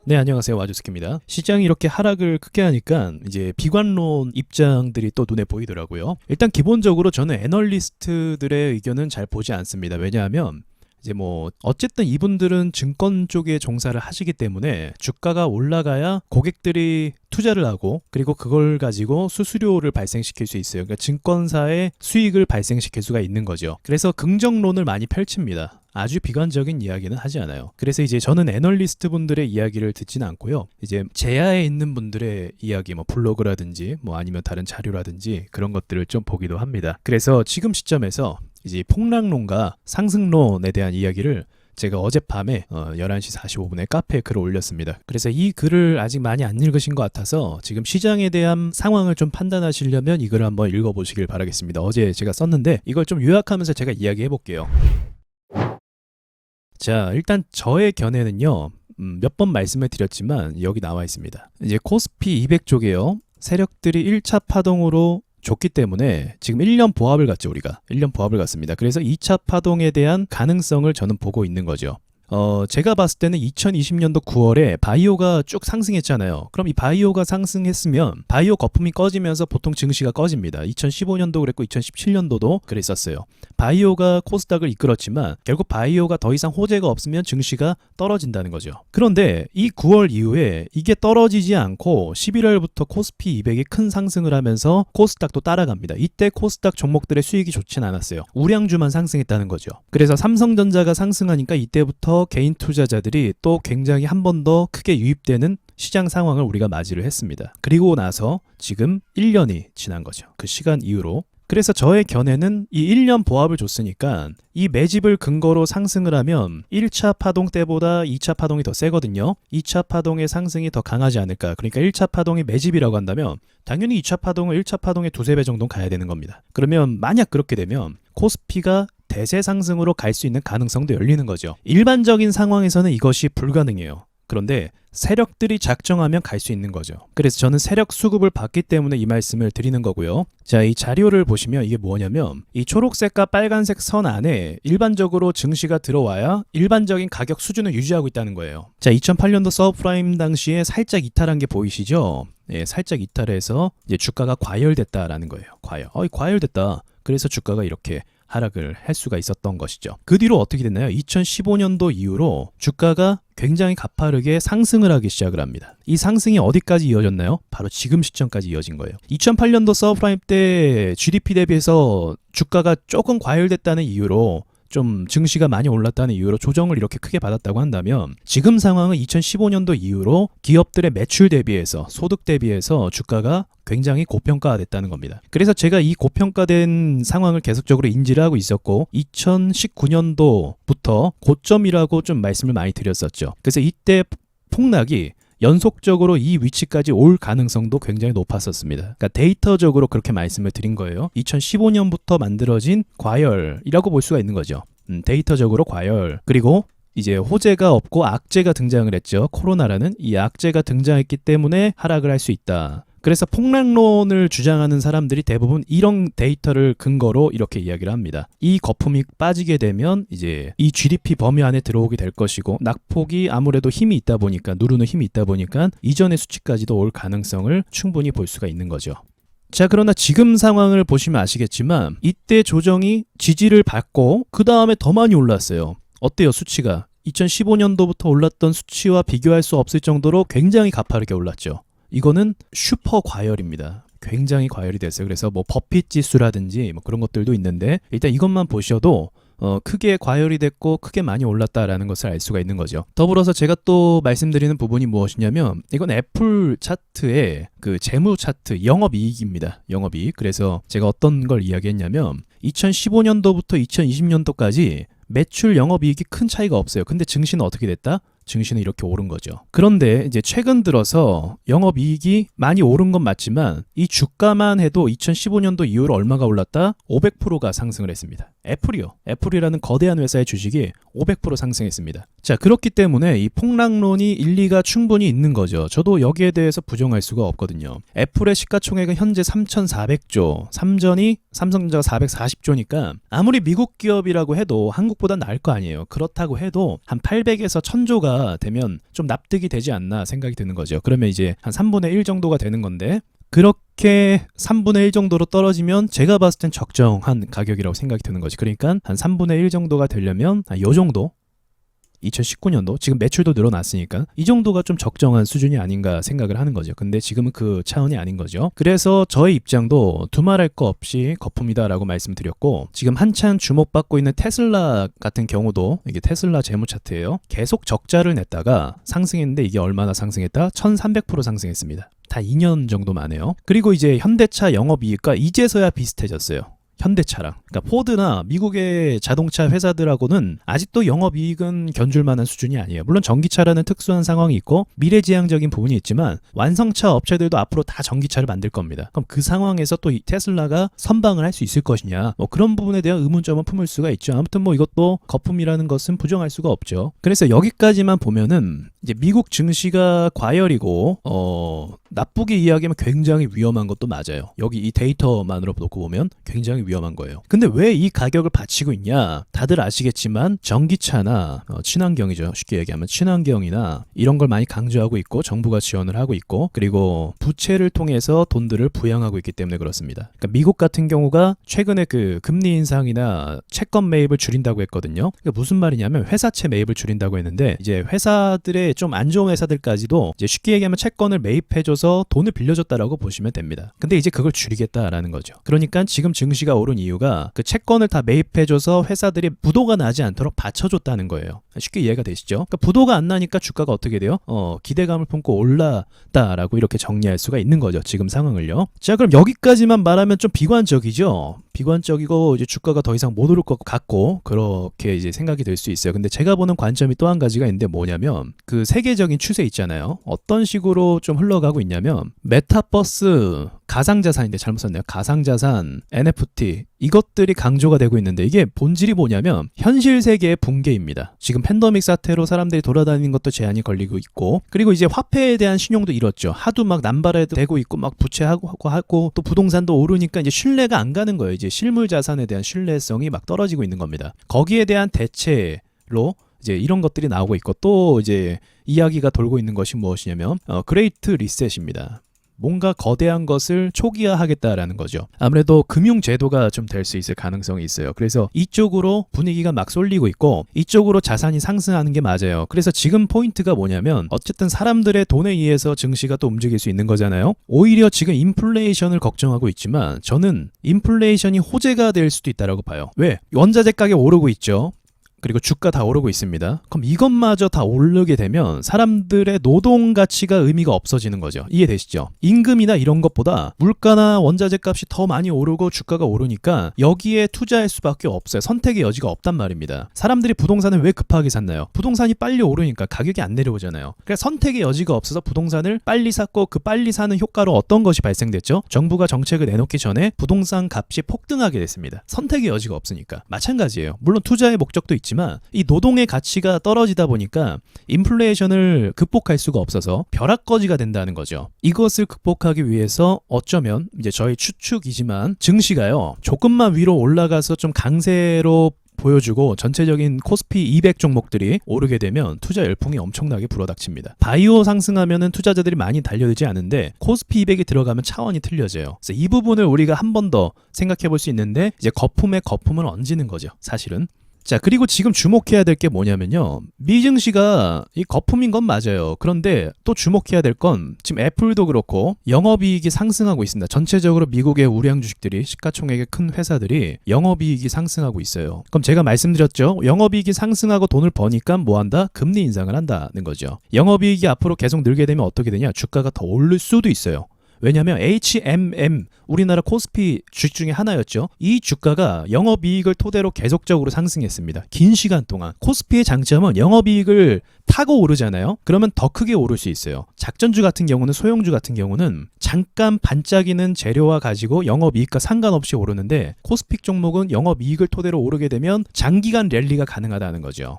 네, 안녕하세요. 와주스키입니다. 시장이 이렇게 하락을 크게 하니까 이제 비관론 입장들이 또 눈에 보이더라고요. 일단 기본적으로 저는 애널리스트들의 의견은 잘 보지 않습니다. 왜냐하면 이제 뭐 어쨌든 이분들은 증권 쪽에 종사를 하시기 때문에 주가가 올라가야 고객들이 투자를 하고 그리고 그걸 가지고 수수료를 발생시킬 수 있어요. 그러니까 증권사의 수익을 발생시킬 수가 있는 거죠. 그래서 긍정론을 많이 펼칩니다. 아주 비관적인 이야기는 하지 않아요. 그래서 이제 저는 애널리스트 분들의 이야기를 듣지는 않고요. 이제 제야에 있는 분들의 이야기, 뭐 블로그라든지 뭐 아니면 다른 자료라든지 그런 것들을 좀 보기도 합니다. 그래서 지금 시점에서 이제 폭락론과 상승론에 대한 이야기를 제가 어젯밤에 11시 45분에 카페에 글을 올렸습니다. 그래서 이 글을 아직 많이 안 읽으신 것 같아서 지금 시장에 대한 상황을 좀 판단하시려면 이 글을 한번 읽어보시길 바라겠습니다. 어제 제가 썼는데 이걸 좀 요약하면서 제가 이야기해 볼게요. 자, 일단 저의 견해는요. 몇 번 말씀을 드렸지만 여기 나와 있습니다. 이제 코스피 200 쪽에요. 세력들이 1차 파동으로 좋기 때문에 지금 1년 보합을 갔죠. 우리가 1년 보합을 갔습니다. 그래서 2차 파동에 대한 가능성을 저는 보고 있는 거죠. 제가 봤을 때는 2020년도 9월에 바이오가 쭉 상승했잖아요. 그럼 이 바이오가 상승했으면 바이오 거품이 꺼지면서 보통 증시가 꺼집니다. 2015년도 그랬고 2017년도도 그랬었어요. 바이오가 코스닥을 이끌었지만 결국 바이오가 더 이상 호재가 없으면 증시가 떨어진다는 거죠. 그런데 이 9월 이후에 이게 떨어지지 않고 11월부터 코스피 200이 큰 상승을 하면서 코스닥도 따라갑니다. 이때 코스닥 종목들의 수익이 좋진 않았어요. 우량주만 상승했다는 거죠. 그래서 삼성전자가 상승하니까 이때부터 개인 투자자들이 또 굉장히 한 번 더 크게 유입되는 시장 상황을 우리가 맞이를 했습니다. 그리고 나서 지금 1년이 지난 거죠. 그 시간 이후로. 그래서 저의 견해는 이 1년 보합을 줬으니까 이 매집을 근거로 상승을 하면 1차 파동 때보다 2차 파동이 더 세거든요. 2차 파동의 상승이 더 강하지 않을까. 그러니까 1차 파동이 매집이라고 한다면 당연히 2차 파동은 1차 파동의 두세 배 정도는 가야 되는 겁니다. 그러면 만약 그렇게 되면 코스피가 대세 상승으로 갈 수 있는 가능성도 열리는 거죠. 일반적인 상황에서는 이것이 불가능해요. 그런데 세력들이 작정하면 갈 수 있는 거죠. 그래서 저는 세력 수급을 받기 때문에 이 말씀을 드리는 거고요. 자, 이 자료를 보시면 이게 뭐냐면 이 초록색과 빨간색 선 안에 일반적으로 증시가 들어와야 일반적인 가격 수준을 유지하고 있다는 거예요. 자, 2008년도 서브프라임 당시에 살짝 이탈한 게 보이시죠? 예, 살짝 이탈해서 이제 주가가 과열됐다라는 거예요. 과열됐다. 그래서 주가가 이렇게 하락을 할 수가 있었던 것이죠. 그 뒤로 어떻게 됐나요? 2015년도 이후로 주가가 굉장히 가파르게 상승을 하기 시작을 합니다. 이 상승이 어디까지 이어졌나요? 바로 지금 시점까지 이어진 거예요. 2008년도 서브프라임 때 GDP 대비해서 주가가 조금 과열됐다는 이유로 좀 증시가 많이 올랐다는 이유로 조정을 이렇게 크게 받았다고 한다면 지금 상황은 2015년도 이후로 기업들의 매출 대비해서 소득 대비해서 주가가 굉장히 고평가됐다는 겁니다. 그래서 제가 이 고평가된 상황을 계속적으로 인지를 하고 있었고 2019년도부터 고점이라고 좀 말씀을 많이 드렸었죠. 그래서 이때 폭락이 연속적으로 이 위치까지 올 가능성도 굉장히 높았었습니다. 그러니까 데이터적으로 그렇게 말씀을 드린 거예요. 2015년부터 만들어진 과열이라고 볼 수가 있는 거죠. 데이터적으로 과열. 그리고 이제 호재가 없고 악재가 등장을 했죠. 코로나라는 이 악재가 등장했기 때문에 하락을 할 수 있다. 그래서 폭락론을 주장하는 사람들이 대부분 이런 데이터를 근거로 이렇게 이야기를 합니다. 이 거품이 빠지게 되면 이제 이 GDP 범위 안에 들어오게 될 것이고 낙폭이 아무래도 힘이 있다 보니까 누르는 힘이 있다 보니까 이전의 수치까지도 올 가능성을 충분히 볼 수가 있는 거죠. 자, 그러나 지금 상황을 보시면 아시겠지만 이때 조정이 지지를 받고 그 다음에 더 많이 올랐어요. 어때요, 수치가? 2015년도부터 올랐던 수치와 비교할 수 없을 정도로 굉장히 가파르게 올랐죠. 이거는 슈퍼 과열입니다. 굉장히 과열이 됐어요. 그래서 뭐 버핏 지수라든지 뭐 그런 것들도 있는데 일단 이것만 보셔도 크게 과열이 됐고 크게 많이 올랐다라는 것을 알 수가 있는 거죠. 더불어서 제가 또 말씀드리는 부분이 무엇이냐면 이건 애플 차트의 그 재무 차트 영업이익입니다. 영업이익. 그래서 제가 어떤 걸 이야기했냐면 2015년도부터 2020년도까지 매출 영업이익이 큰 차이가 없어요. 근데 증시는 어떻게 됐다? 증시는 이렇게 오른 거죠. 그런데 이제 최근 들어서 영업이익이 많이 오른 건 맞지만 이 주가만 해도 2015년도 이후로 얼마가 올랐다? 500%가 상승을 했습니다. 애플이요. 애플이라는 거대한 회사의 주식이 500% 상승했습니다. 자, 그렇기 때문에 이 폭락론이 일리가 충분히 있는 거죠. 저도 여기에 대해서 부정할 수가 없거든요. 애플의 시가총액은 현재 3,400조, 삼전이 삼성전자가 440조니까 아무리 미국 기업이라고 해도 한국보다 나을 거 아니에요. 그렇다고 해도 한 800에서 1000조가 정도가 되면 좀 납득이 되지 않나 생각이 드는 거죠. 그러면 이제 한 3분의 1 정도가 되는 건데 그렇게 3분의 1 정도로 떨어지면 제가 봤을 땐 적정한 가격이라고 생각이 드는 거지. 그러니까 한 3분의 1 정도가 되려면 요 정도 2019년도 지금 매출도 늘어났으니까 이 정도가 좀 적정한 수준이 아닌가 생각을 하는 거죠. 근데 지금은 그 차원이 아닌 거죠. 그래서 저의 입장도 두말할 거 없이 거품이다라고 말씀드렸고, 지금 한참 주목받고 있는 테슬라 같은 경우도 이게 테슬라 재무 차트예요. 계속 적자를 냈다가 상승했는데 이게 얼마나 상승했다? 1300% 상승했습니다. 다 2년 정도 만에요. 그리고 이제 현대차 영업이익과 이제서야 비슷해졌어요. 현대차랑. 그러니까 포드나 미국의 자동차 회사들하고는 아직도 영업이익은 견줄 만한 수준이 아니에요. 물론 전기차라는 특수한 상황이 있고 미래지향적인 부분이 있지만 완성차 업체들도 앞으로 다 전기차를 만들 겁니다. 그럼 그 상황에서 또 이 테슬라가 선방을 할 수 있을 것이냐, 뭐 그런 부분에 대한 의문점은 품을 수가 있죠. 아무튼 뭐 이것도 거품이라는 것은 부정할 수가 없죠. 그래서 여기까지만 보면은 이제 미국 증시가 과열이고 나쁘게 이야기하면 굉장히 위험한 것도 맞아요. 여기 이 데이터만으로 놓고 보면 굉장히 위험한 거예요. 근데 왜 이 가격을 받치고 있냐? 다들 아시겠지만 전기차나 친환경이죠. 쉽게 얘기하면 친환경이나 이런 걸 많이 강조하고 있고 정부가 지원을 하고 있고, 그리고 부채를 통해서 돈들을 부양하고 있기 때문에 그렇습니다. 그러니까 미국 같은 경우가 최근에 그 금리 인상이나 채권 매입을 줄인다고 했거든요. 그러니까 무슨 말이냐면 회사채 매입을 줄인다고 했는데 이제 회사들의 좀 안 좋은 회사들까지도 이제 쉽게 얘기하면 채권을 매입해줘서 돈을 빌려줬다라고 보시면 됩니다. 근데 이제 그걸 줄이겠다라는 거죠. 그러니까 지금 증시가 오른 이유가 그 채권을 다 매입해줘서 회사들이 부도가 나지 않도록 받쳐줬다는 거예요. 쉽게 이해가 되시죠? 그러니까 부도가 안 나니까 주가가 어떻게 돼요? 기대감을 품고 올랐다라고 이렇게 정리할 수가 있는 거죠. 지금 상황을요. 자, 그럼 여기까지만 말하면 좀 비관적이죠. 비관적이고 이제 주가가 더 이상 못 오를 것 같고 그렇게 이제 생각이 될 수 있어요. 근데 제가 보는 관점이 또 한 가지가 있는데 뭐냐면 그 세계적인 추세 있잖아요. 어떤 식으로 좀 흘러가고 있냐면 메타버스, 가상자산인데 잘못 썼네요. 가상자산, NFT 이것들이 강조가 되고 있는데 이게 본질이 뭐냐면 현실 세계의 붕괴입니다. 지금 팬데믹 사태로 사람들이 돌아다니는 것도 제한이 걸리고 있고, 그리고 이제 화폐에 대한 신용도 잃었죠. 하도 막 남발해도 되고 있고 막 부채하고 또 부동산도 오르니까 이제 신뢰가 안 가는 거예요. 이제 실물 자산에 대한 신뢰성이 막 떨어지고 있는 겁니다. 거기에 대한 대체로 이제 이런 것들이 나오고 있고, 또 이제 이야기가 돌고 있는 것이 무엇이냐면 그레이트 리셋입니다. 뭔가 거대한 것을 초기화하겠다라는 거죠. 아무래도 금융제도가 좀 될 수 있을 가능성이 있어요. 그래서 이쪽으로 분위기가 막 쏠리고 있고 이쪽으로 자산이 상승하는 게 맞아요. 그래서 지금 포인트가 뭐냐면 어쨌든 사람들의 돈에 의해서 증시가 또 움직일 수 있는 거잖아요. 오히려 지금 인플레이션을 걱정하고 있지만 저는 인플레이션이 호재가 될 수도 있다고 봐요. 왜? 원자재 가격 오르고 있죠. 그리고 주가 다 오르고 있습니다. 그럼 이것마저 다 오르게 되면 사람들의 노동 가치가 의미가 없어지는 거죠. 이해되시죠? 임금이나 이런 것보다 물가나 원자재 값이 더 많이 오르고 주가가 오르니까 여기에 투자할 수밖에 없어요. 선택의 여지가 없단 말입니다. 사람들이 부동산을 왜 급하게 샀나요? 부동산이 빨리 오르니까 가격이 안 내려오잖아요. 그래서 선택의 여지가 없어서 부동산을 빨리 샀고 그 빨리 사는 효과로 어떤 것이 발생됐죠? 정부가 정책을 내놓기 전에 부동산 값이 폭등하게 됐습니다. 선택의 여지가 없으니까. 마찬가지예요. 물론 투자의 목적도 있지만 이 노동의 가치가 떨어지다 보니까 인플레이션을 극복할 수가 없어서 벼락거지가 된다는 거죠. 이것을 극복하기 위해서 어쩌면 이제 저희 추측이지만 증시가요 조금만 위로 올라가서 좀 강세로 보여주고 전체적인 코스피 200 종목들이 오르게 되면 투자 열풍이 엄청나게 불어닥칩니다. 바이오 상승하면은 투자자들이 많이 달려들지 않은데 코스피 200이 들어가면 차원이 틀려져요. 그래서 이 부분을 우리가 한 번 더 생각해 볼 수 있는데 이제 거품에 거품을 얹는 거죠. 사실은. 자, 그리고 지금 주목해야 될 게 뭐냐면요. 미 증시가 이 거품인 건 맞아요. 그런데 또 주목해야 될 건 지금 애플도 그렇고 영업이익이 상승하고 있습니다. 전체적으로 미국의 우량 주식들이 시가총액의 큰 회사들이 영업이익이 상승하고 있어요. 그럼 제가 말씀드렸죠. 영업이익이 상승하고 돈을 버니까 뭐 한다? 금리 인상을 한다는 거죠. 영업이익이 앞으로 계속 늘게 되면 어떻게 되냐? 주가가 더 오를 수도 있어요. 왜냐하면 HMM 우리나라 코스피 주식 중에 하나였죠. 이 주가가 영업이익을 토대로 계속적으로 상승했습니다. 긴 시간 동안. 코스피의 장점은 영업이익을 타고 오르잖아요. 그러면 더 크게 오를 수 있어요. 작전주 같은 경우는, 소형주 같은 경우는 잠깐 반짝이는 재료와 가지고 영업이익과 상관없이 오르는데 코스피 종목은 영업이익을 토대로 오르게 되면 장기간 랠리가 가능하다는 거죠.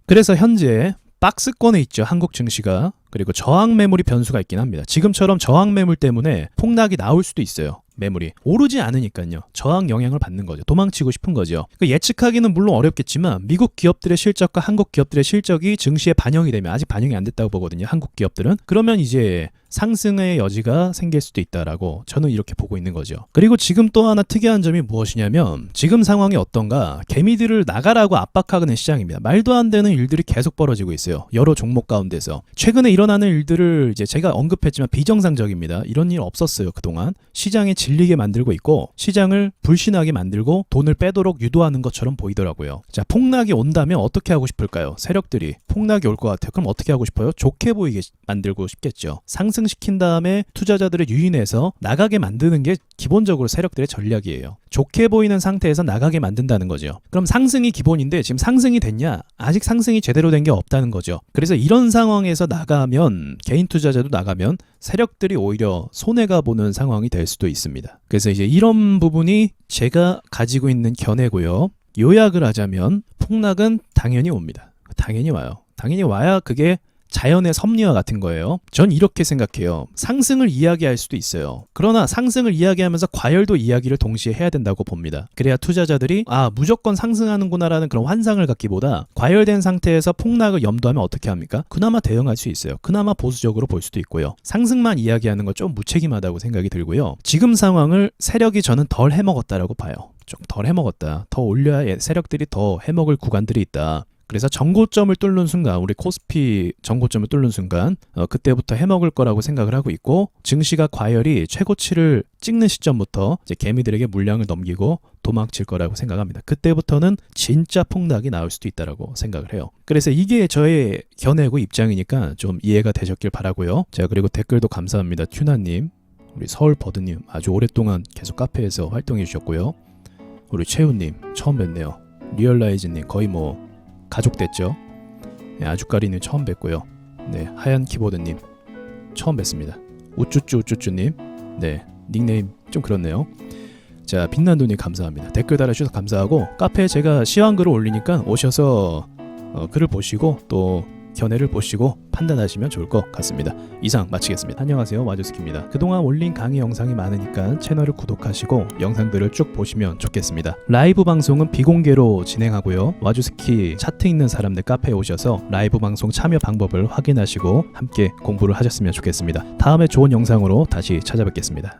그래서 현재 박스권에 있죠. 한국 증시가. 그리고 저항 매물이 변수가 있긴 합니다. 지금처럼 저항 매물 때문에 폭락이 나올 수도 있어요. 매물이 오르지 않으니까요. 저항 영향을 받는 거죠. 도망치고 싶은 거죠. 그러니까 예측하기는 물론 어렵겠지만 미국 기업들의 실적과 한국 기업들의 실적이 증시에 반영이 되면 아직 반영이 안 됐다고 보거든요. 한국 기업들은. 그러면 이제 상승의 여지가 생길 수도 있다라고 저는 이렇게 보고 있는 거죠. 그리고 지금 또 하나 특이한 점이 무엇이냐면 지금 상황이 어떤가 개미들을 나가라고 압박하는 시장입니다. 말도 안 되는 일들이 계속 벌어지고 있어요. 여러 종목 가운데서. 최근에 일어나는 일들을 이제 제가 언급했지만 비정상적입니다. 이런 일 없었어요. 그동안. 시장에 질리게 만들고 있고 시장을 불신하게 만들고 돈을 빼도록 유도하는 것처럼 보이더라고요. 자, 폭락이 온다면 어떻게 하고 싶을까요? 세력들이 폭락이 올 것 같아요. 그럼 어떻게 하고 싶어요? 좋게 보이게 만들고 싶겠죠. 상승시킨 다음에 투자자들을 유인해서 나가게 만드는 게 기본적으로 세력들의 전략이에요. 좋게 보이는 상태에서 나가게 만든다는 거죠. 그럼 상승이 기본인데 지금 상승이 됐냐? 아직 상승이 제대로 된 게 없다는 거죠. 그래서 이런 상황에서 나가면 개인 투자자도 나가면 세력들이 오히려 손해가 보는 상황이 될 수도 있습니다. 그래서 이제 이런 부분이 제가 가지고 있는 견해고요. 요약을 하자면 폭락은 당연히 옵니다. 당연히 와요. 당연히 와야 그게 자연의 섭리와 같은 거예요. 전 이렇게 생각해요. 상승을 이야기할 수도 있어요. 그러나 상승을 이야기하면서 과열도 이야기를 동시에 해야 된다고 봅니다. 그래야 투자자들이 무조건 상승하는구나라는 그런 환상을 갖기보다 과열된 상태에서 폭락을 염두하면 어떻게 합니까? 그나마 대응할 수 있어요. 그나마 보수적으로 볼 수도 있고요. 상승만 이야기하는 건 좀 무책임하다고 생각이 들고요. 지금 상황을 세력이 저는 덜 해먹었다라고 봐요. 좀 덜 해먹었다. 더 올려야 세력들이 더 해먹을 구간들이 있다. 그래서 정고점을 뚫는 순간 우리 코스피 정고점을 뚫는 순간 그때부터 해먹을 거라고 생각을 하고 있고 증시가 과열이 최고치를 찍는 시점부터 이제 개미들에게 물량을 넘기고 도망칠 거라고 생각합니다. 그때부터는 진짜 폭락이 나올 수도 있다라고 생각을 해요. 그래서 이게 저의 견해고 입장이니까 좀 이해가 되셨길 바라고요. 자, 그리고 댓글도 감사합니다. 튜나님, 우리 서울버드님 아주 오랫동안 계속 카페에서 활동해 주셨고요. 우리 최우님 처음 뵙네요. 리얼라이즈님 거의 뭐 가족 됐죠. 네, 아주까리님 처음 뵙고요. 네, 하얀 키보드님 처음 뵙습니다. 우쭈쭈님, 네, 닉네임 좀 그렇네요. 자, 빛난도님 감사합니다. 댓글 달아주셔서 감사하고 카페에 제가 시황글을 올리니까 오셔서 글을 보시고 또 견해를 보시고 판단하시면 좋을 것 같습니다. 이상 마치겠습니다. 안녕하세요, 와주스키입니다. 그동안 올린 강의 영상이 많으니까 채널을 구독하시고 영상들을 쭉 보시면 좋겠습니다. 라이브 방송은 비공개로 진행하고요. 와주스키 차트 있는 사람들 카페에 오셔서 라이브 방송 참여 방법을 확인하시고 함께 공부를 하셨으면 좋겠습니다. 다음에 좋은 영상으로 다시 찾아뵙겠습니다.